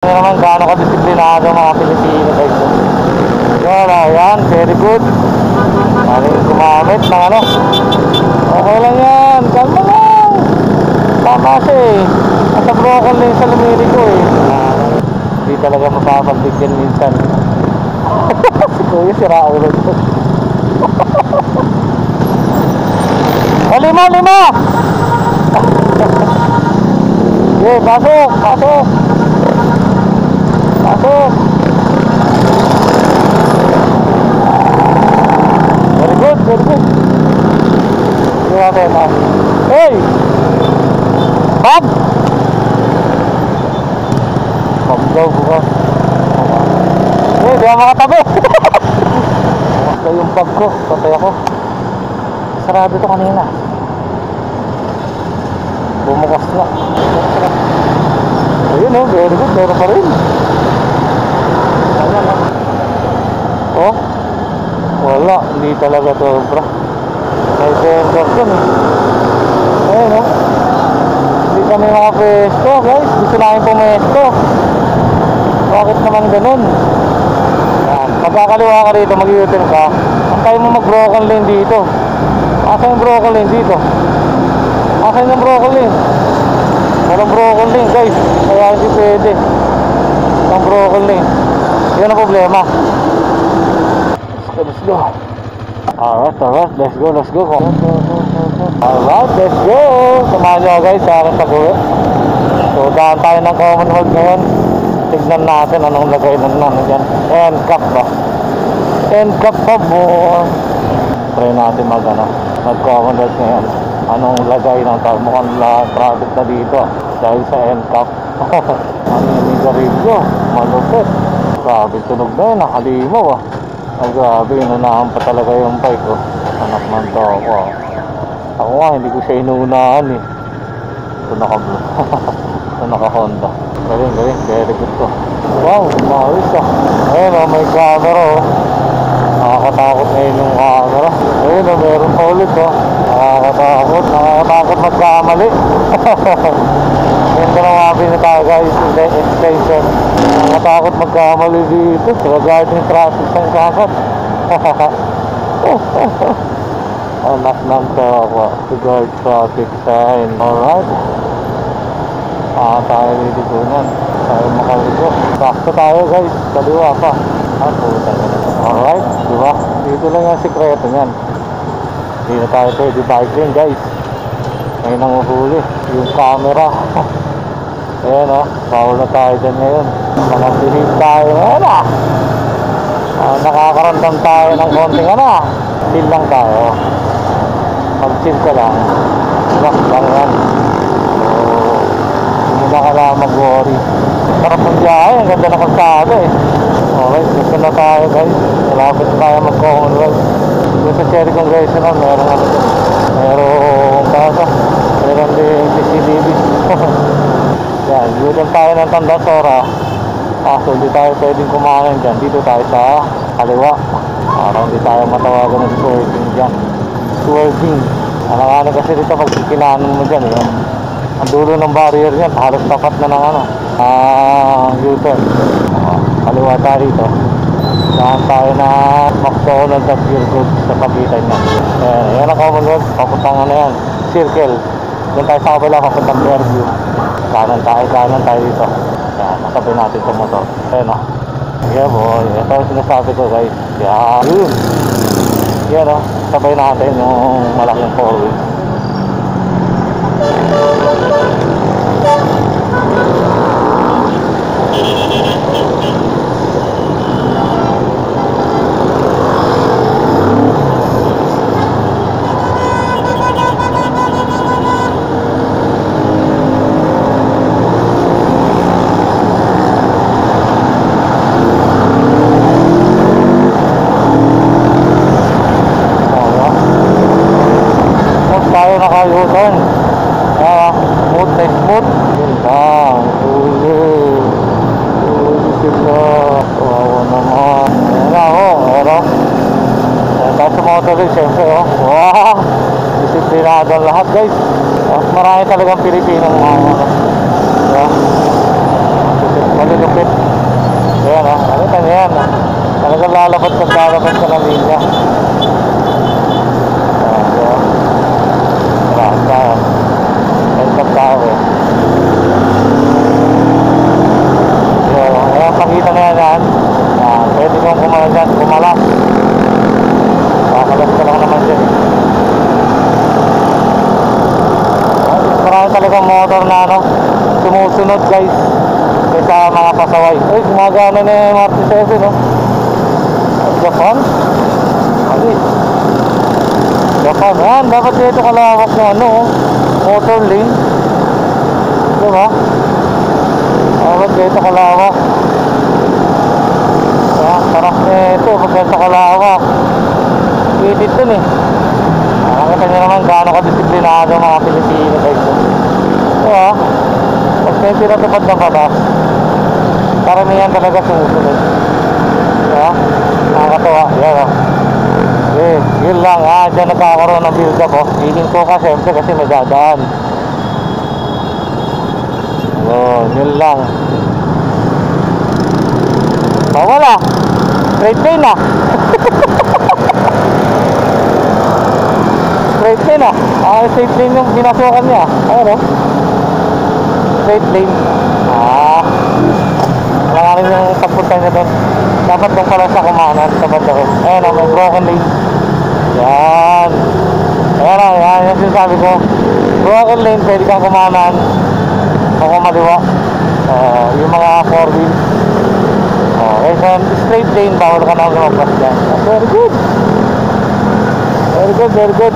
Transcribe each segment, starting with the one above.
Ano naman gaano ka-disiplinado mga Pilipino guys. Yan, very good. Maling gumamit ng ano. Okay lang yan, kalma lang. Tama siya eh. Nasa broken lane sa lumili ko eh. Hindi talaga mapapagbigyan minsan. Si Kuya sira ulo ko. Lima! Okay, pasok! Very good. Hindi natin ha. Hey! Bob! Bob daw bukas. Hey, di ako makatabi. Basta yung bag ko, patay ako. Sarado to kanina. Bumukas na. Ayun o, very good, meron pa rin. Ayan o. Oh, wala, hindi talaga to bro. May vendor dun eh. Ayun o. Hindi kami makapesto guys. Gusto namin pumesto. Bakit naman ganun? Magkakaliwa ka rito, mag-u-turn ka. Antay mo mag-broken lane dito. Asa yung broken lane dito? Asa yung broken lane? Walang broken lane guys. Kaya hindi pwede ang broken lane. Yan ang problema. Let's go. Alright, let's go. Alright, let's go. Samahan nyo guys sa akin pag-uwi. So daan tayo ng Commonwealth ngayon. Tignan natin anong lagay na naman dyan. NCAP ba? NCAP pa mo. Try natin mag-Commonwealth ngayon. Anong lagay ng tao? Mukhang traffic na dito dahil sa NCAP. Ano yung garilyo? Malupit. Grabe, tunog na yun. Nakalimaw ah. Ay grabe, inunahan pa talaga yung bike oh. Anak man to ako ah. Ako nga, hindi ko siya inuunahan eh. Ito naka-blue. Ito naka-Honda. Galing, very good to. Wow, maayos ah. Ayun oh, may camera oh. Nakakatakot ngayon yung camera. Ayun oh, meron pa ulit oh. Nakakatakot magkamali. Ganda na mga pinatay guys, extension. Nakakatakot magkamali dito. Kagayad yung traffic sa kakot. Anak ng tawa. Guard traffic sign. Alright. Tayo liligunan. Tayo makaligo. Sakto tayo guys. Kaliwa pa. Puta ka na. Alright. Diba? Dito lang yung sikreto nyan. Hindi na tayo pwede bike lane guys. Ngayon ang uhuli. Yung camera. Ayan o. Bawal na tayo dyan ngayon. Manatilig tayo. Ayan ah. Nakakaramdam tayo ng konting chill lang tayo. Pag chill ka lang. Relax lang yan. Hindi na ka lang mag-worry. Sarap ng biyahe. Ang ganda na kalsada eh. Alright. Gusto na tayo guys. Malapit tayo mag-Commonwealth. Doon sa Cherry Congressional. Meron din CCTV. Yan. Dito tayo ng Tandasora. Kaso hindi tayo pwedeng kumain dyan. Dito tayo sa kaliwa. Para hindi tayo matawagan ng swerving dyan. Swerving. Ano kasi dito pag kinanan mo dyan yun. Ang dulo ng barrier yan. Halos tapat na ng U-turn. Kaliwa tayo dito. Saan tayo na McDonald's at Pure Goods sa pagitan niya. Yan ang Commonwealth. Papuntang yan. Circle. Doon tayo sa kabila. Papuntang Fairview. Kanan tayo dito. Yan. Nasabay natin sa motor. Ayan o. Yeah boy. Ito yung sinasabi ko guys. Yan. Yun. Yan o. Sabay natin yung malaking 4 wheels. Tayo naka-U-turn. Smooth na smooth. Yun lang. Uli sila. Kawawa naman. Ayan na ako. Ayan tayo sa motor rin siyempre oh. Wow. Disiplinado ang lahat guys. Marami talagang Pilipinong malulupit mga pasaway. Uy, gumagana na yung MRT-7, no? Japan? Ali. Japan. Yan, dapat dito kalawak ng ano, motor lane. Diba? Dapat dito kalawak. Yan, sarap na ito. Pag dito kalawak. Edit dun eh. Nakakita nyo naman gaano ka-disiplinado mga Pilipino, guys. Diba? Pag may pinatupad ng batas, karamihan talaga sumusunod. Diba? Nakakatawa. Yan o. Okay, yun lang. Diyan nagkakaroon ng build up. Feeling ko ka siyempre kasi may dadaan. Yun lang. Wala. Straight lane na. Straight lane na. Straight lane yung binasukan niya. Ayun o. Straight lane. Wala nga rin yung pagpunta niya doon. Dapat doon pala sa kumanan sa banda ko. Ayun o, may broken lane. Yan. Ayun o, yan yung sinasabi ko. Broken lane, pwede kang kumanan o kumaliwa. Yung mga 4 wheels. Okay, so straight lane, bawal ka na lumabas dyan. Very good. Very good, very good.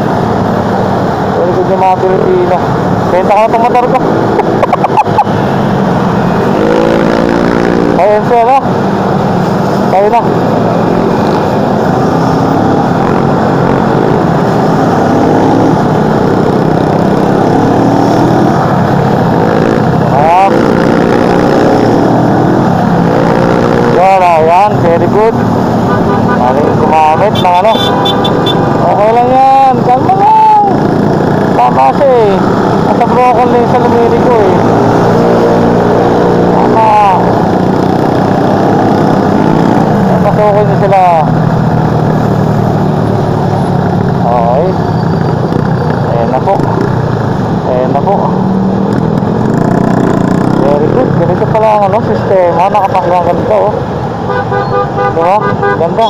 Very good yung mga Pilipino. Benta ka na itong motor ko. Ayun siya na. Ayun na. Yan, very good. Maling gumamit ng ano. Okay lang yan. Kalma lang. Tama siya eh. Nasa broken lane sa lumili ko eh. Tama. Napasukin niyo sila. Okay. Ayan na po. Ayan na po. Very good. Ganito pala ang ano, sistema. Nakapasok ang ganito oh. Diba? Ganda.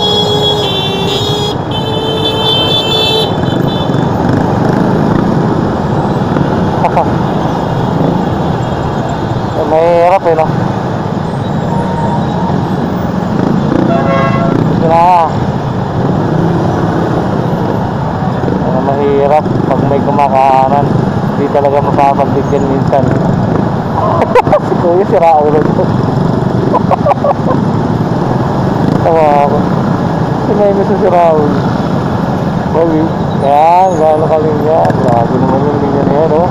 Mahirap eh no. Ito na. Mahirap pag may kumakanan. Hindi talaga mapapagbigyan minsan. Si Kuya sira ulo ito. Tawa ako. Sinayos sa si Raul. Bawi. Yan, gano'n ka linya. Grabe naman yung linya na yan, oh.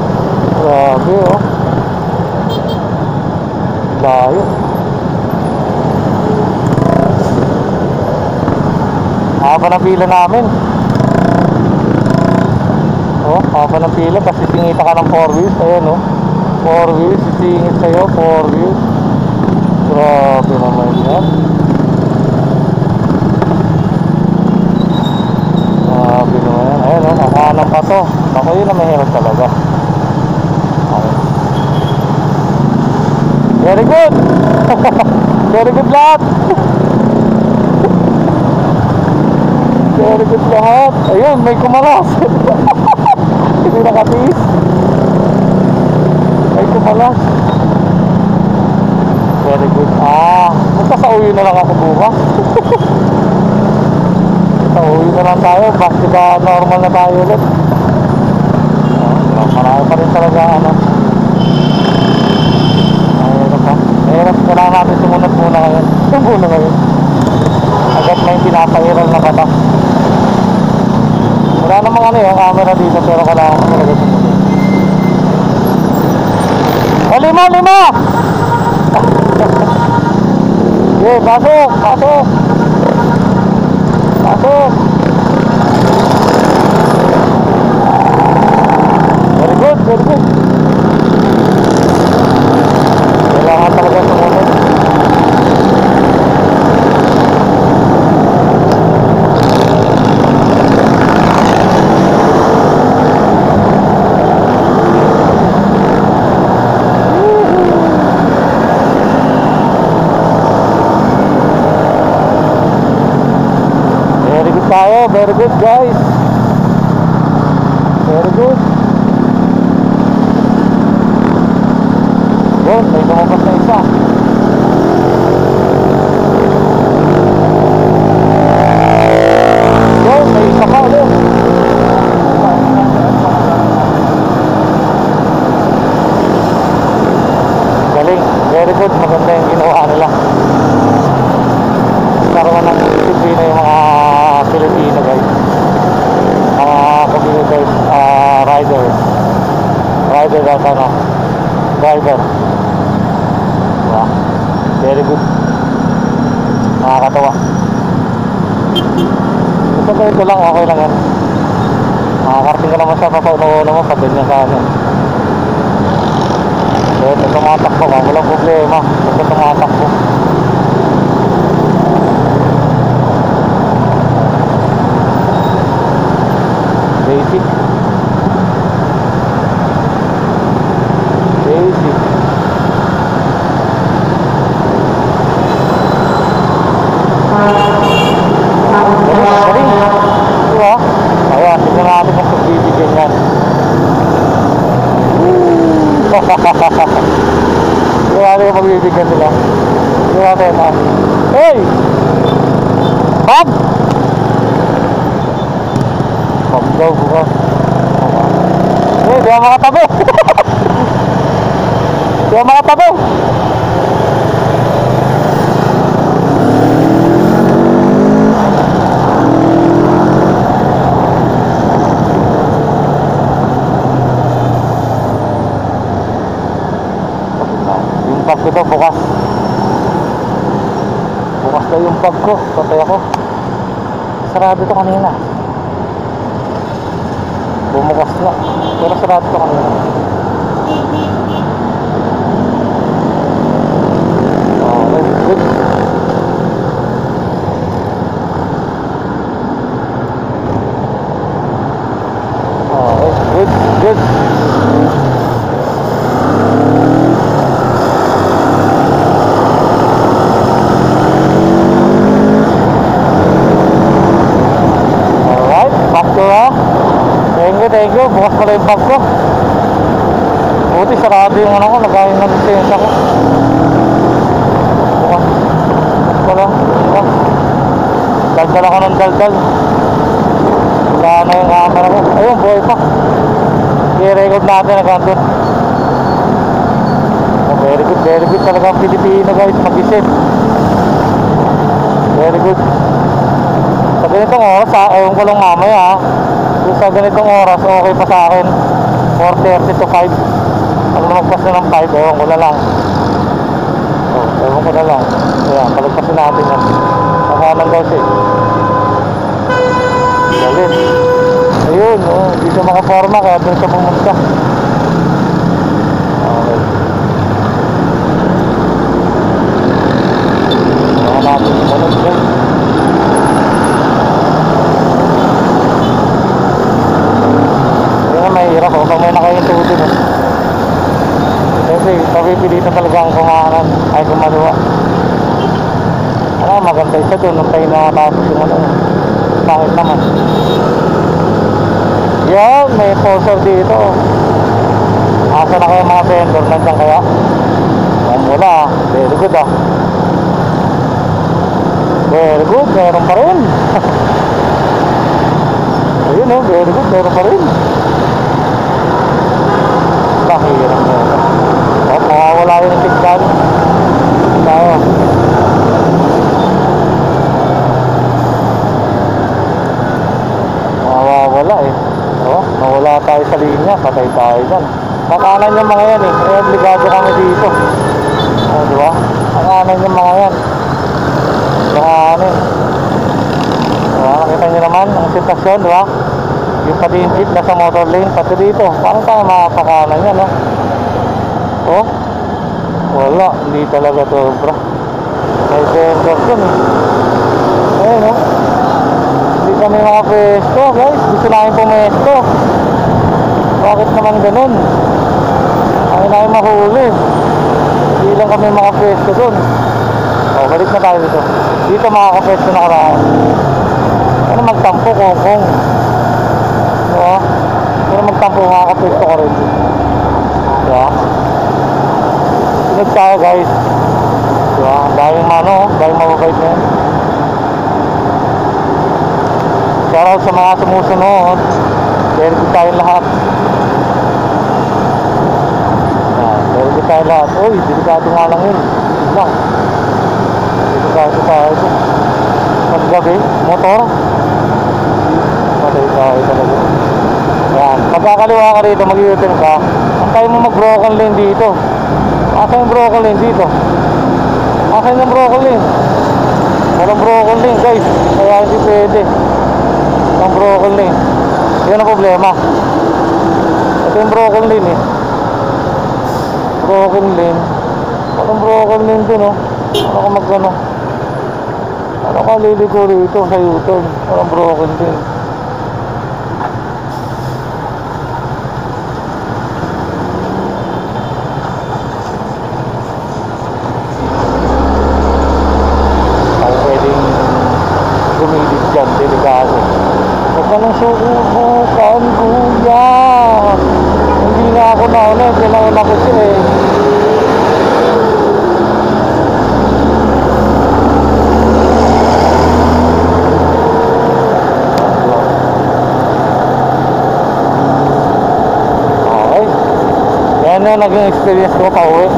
Grabe, oh. Layo. Haba ng pila namin. Oh, haba ng pila. Tapos sisingita ka ng 4 wheels. Ayan, oh. 4 wheels. Sisingit sa'yo, 4 wheels. Grabe naman yan. Ayun o, kakanan pa to. Ako yun na mahirap talaga. Okay. Very good. Very good lahat. Very good lahat. Ayun, may kumalas. Hindi nakatiis. May kumalas. Very good. Magkasauyo na lang ako bukas. Uwi na lang tayo, bakit ba normal na tayo ulit? Marami pa rin talaga ano. Mahirap pa. Mahirap, kailangan natin sumunod muna ngayon. Sumunod ngayon. Agad na yung pinapairal na batas. Wala namang ano yung camera dito pero kailangan ko talaga sumunod. O, lima! Okay, pasok! Pasok! Very good, very good. Kailangan talaga sumunod. Very good guys. Very good. Yun, may lumabas na isa. ginagawa. Ito ko ito lang, okay lang yan. Makakarating ka naman siya papauna mo pag ganyan ka ano. So ito tumatakbo ka, walang problema. Ito tumatakbo. Basic. Basic. Galing. Diba? Ayan, tignan natin kung pagbibigyan yan. Tignan natin kung pagbibigyan nila. Tignan natin ha. Hey! Bob! Bob daw bukas. Hey, di ako makatabi. Di ako makatabi. Yung bag ko daw bukas. Bukas daw yung bag ko. Patay ako. Sarado to kanina. Bumukas na. Pero sarado to kanina. Okay, good. Okay, good, good. Thank you, bukas pala yung bag ko. Buti sarado yung ano ko, nagayon ng lisensya ko. Bukas pala, bukas. Daldal ako ng daldal. Wala na yung camera ko. Ayun, buhay pa. I-record natin na ganito. Oh, very good talaga ang Pilipino guys, mag-isip. Very good. Sa ganitong oras ha, ewan ko lang mamaya ha. Sa ganitong oras, okay pa sa akin. 4:30 to 5. Pag lumagpas na ng 5, ewan ko na lang. Ewan ko na lang. Ayan, palagpasin natin yan. Nakanan daw siya. Galit. Ayun, hindi siya makaforma kaya doon siya pumunta. Okay. Ayan natin yung balot guys. Mahirap ako pag may nakahinto din eh. Kasi papipilitan talaga ang kumanan ay kumaluwa. Maganda isa doon nung tayo nakatapos yung ano. Bakit naman? Yan, may sponsor dito. Asa na kayo mga vendor? Nandiyan kaya? Wala, very good ah. Very good, meron pa rin. Ayun oh, very good, meron pa rin. Hirap na yun. Mawawala yun yung tigdan. Tayo. Mawawala eh. Mawala tayo sa linya. Patay tayo dyan. Makanan yung mga yan eh. Obligado kami dito. Diba? Makanan yung mga yan. Makanan. Diba? Nakita nyo naman ang sitwasyon, diba? Yung pati yung jeep nasa motor lane pati dito. Paano tayo makapakanan yan no? Oh? Wala, hindi talaga to bro. May vendor dun eh. Ayun no? Hindi kami makapesto guys. Gusto namin pumesto. Bakit naman ganun? Ayaw namin mahuli. Hindi lang kami makapesto dun. O, balik na tayo dito. Dito makakapesto na karaan. Ano magtampo kung diba? Pero magtampo makakapwesto ko rin. Diba? Sunod tayo guys. Diba? Dahil mababait na yan. Shoutout sa mga sumusunod. Very good tayo lahat. Very good tayo lahat. Uy, delikado nga lang yun. Lang. Delikado tayo ito. Paggabi, motor. Patay tayo talaga. Yan, magkakaliwa ka rito, mag-u-turn ka. Antay mo mag-broken lane dito. Asan yung broken lane dito? Asan yung broken lane? Walang broken Yun ang problema. Ito yung broken lane eh. Broken lane. Anong broken lane dun oh? Ano ka magkano? Ano ka liliko rito sa U-turn? Anong broken lane? Ay pwedeng gumilid dyan, delikado. Huwag ka nang subukan, kuya. Hindi nga ako nauna, kailangan ako siya eh. Okay. Yan na naging experience ko pa uwi.